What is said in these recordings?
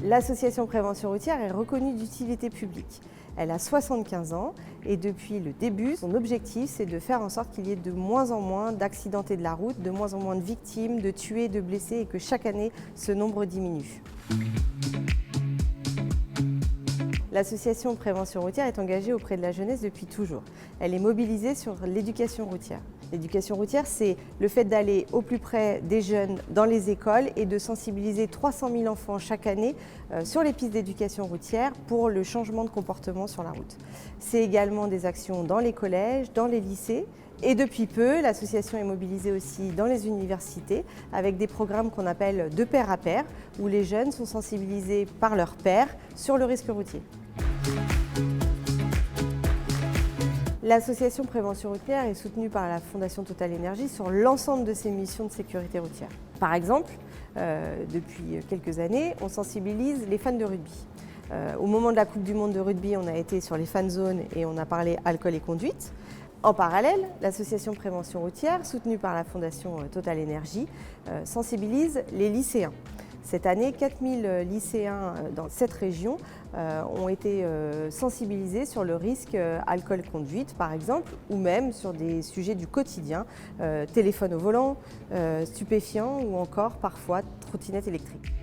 L'association Prévention routière est reconnue d'utilité publique. Elle a 75 ans et depuis le début, son objectif c'est de faire en sorte qu'il y ait de moins en moins d'accidentés de la route, de moins en moins de victimes, de tués, de blessés et que chaque année ce nombre diminue. L'association Prévention routière est engagée auprès de la jeunesse depuis toujours. Elle est mobilisée sur l'éducation routière. L'éducation routière, c'est le fait d'aller au plus près des jeunes dans les écoles et de sensibiliser 300 000 enfants chaque année sur les pistes d'éducation routière pour le changement de comportement sur la route. C'est également des actions dans les collèges, dans les lycées. Et depuis peu, l'association est mobilisée aussi dans les universités avec des programmes qu'on appelle de pair à pair, où les jeunes sont sensibilisés par leurs pairs sur le risque routier. L'association Prévention routière est soutenue par la Fondation Total Énergie sur l'ensemble de ses missions de sécurité routière. Par exemple, depuis quelques années, on sensibilise les fans de rugby. Au moment de la Coupe du Monde de rugby, on a été sur les fan zones et on a parlé alcool et conduite. En parallèle, l'association Prévention routière, soutenue par la Fondation Total Énergie, sensibilise les lycéens. Cette année, 4000 lycéens dans cette région ont été sensibilisés sur le risque alcool-conduite, par exemple, ou même sur des sujets du quotidien, téléphone au volant, stupéfiants ou encore parfois trottinette électrique.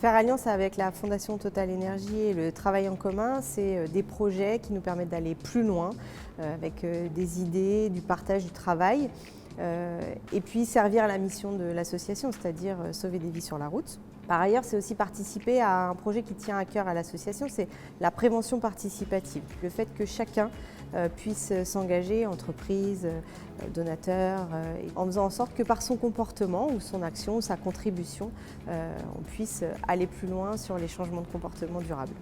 Faire alliance avec la Fondation Total Énergie et le travail en commun, c'est des projets qui nous permettent d'aller plus loin avec des idées, du partage du travail et puis servir à la mission de l'association, c'est-à-dire sauver des vies sur la route. Par ailleurs, c'est aussi participer à un projet qui tient à cœur à l'association, c'est la prévention participative. Le fait que chacun puisse s'engager, entreprises, donateurs, en faisant en sorte que par son comportement ou son action ou sa contribution, on puisse aller plus loin sur les changements de comportement durables.